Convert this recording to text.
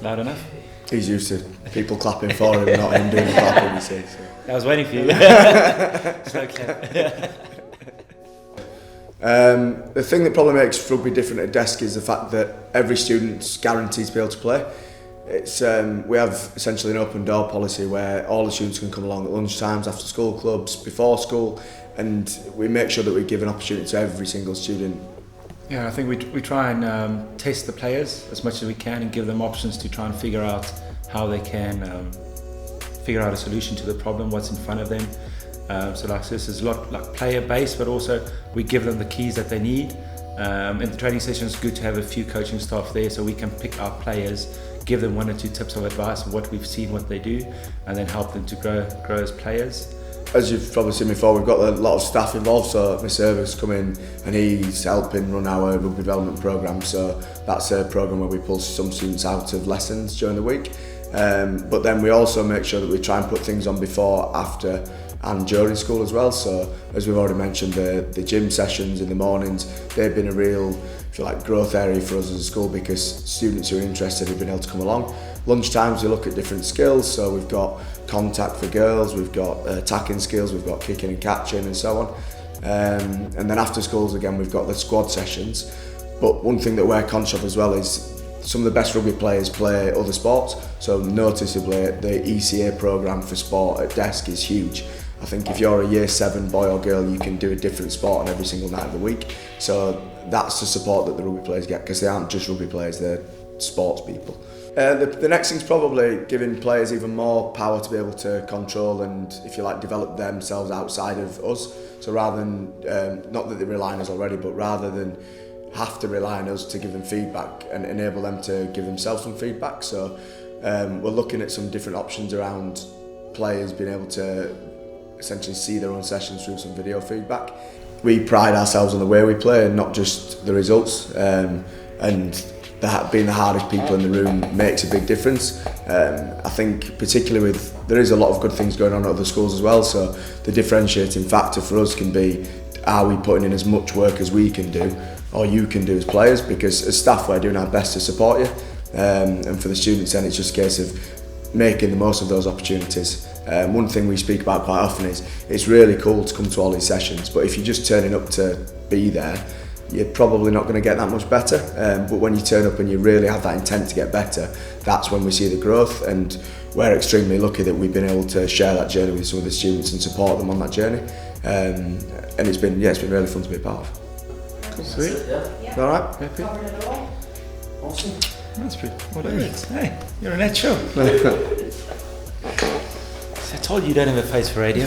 Loud enough? He's used to people clapping for him, not him doing the clapping, you see. So. I was waiting for you. So clever. The thing that probably makes rugby different at DESC is the fact that every student's guaranteed to be able to play. It's we have essentially an open door policy where all the students can come along at lunchtimes, after school clubs, before school, and we make sure that we give an opportunity to every single student. Yeah, I think we try and test the players as much as we can and give them options to try and figure out how they can figure out a solution to the problem, what's in front of them. So like this is a lot like player based, but also we give them the keys that they need. In the training session, it's good to have a few coaching staff there so we can pick our players, give them 1 or 2 tips of advice on what we've seen, what they do, and then help them to grow as players. As you've probably seen before, we've got a lot of staff involved, so my server's come in and he's helping run our rugby development programme, so that's a programme where we pull some students out of lessons during the week. But then we also make sure that we try and put things on before, after and during school as well. So as we've already mentioned, the gym sessions in the mornings, they've been a real, if you like, growth area for us as a school because students who are interested have been able to come along. Lunchtimes we look at different skills, so we've got contact for girls, we've got attacking skills, we've got kicking and catching and so on. And then after schools again we've got the squad sessions. But one thing that we're conscious of as well is some of the best rugby players play other sports, so noticeably the ECA programme for sport at DESC is huge. I think if you're a year 7 boy or girl, you can do a different sport on every single night of the week. So that's the support that the rugby players get, because they aren't just rugby players, they're sports people. The next thing's probably giving players even more power to be able to control and, if you like, develop themselves outside of us. So rather than, not that they rely on us already, but rather than have to rely on us to give them feedback and enable them to give themselves some feedback. So we're looking at some different options around players being able to essentially see their own sessions through some video feedback. We pride ourselves on the way we play and not just the results, and that being the hardest people in the room makes a big difference. I think particularly there is a lot of good things going on at other schools as well, so the differentiating factor for us can be, are we putting in as much work as we can do or you can do as players, because as staff we're doing our best to support you, and for the students then it's just a case of making the most of those opportunities. One thing we speak about quite often is it's really cool to come to all these sessions, but if you're just turning up to be there, you're probably not going to get that much better. But when you turn up and you really have that intent to get better, that's when we see the growth, and we're extremely lucky that we've been able to share that journey with some of the students and support them on that journey. And it's been really fun to be a part of. Cool. Sweet. Yeah. All right? Covered it all. Awesome. That's pretty. What is? Hey, you're a net show. I told you don't have a face for radio.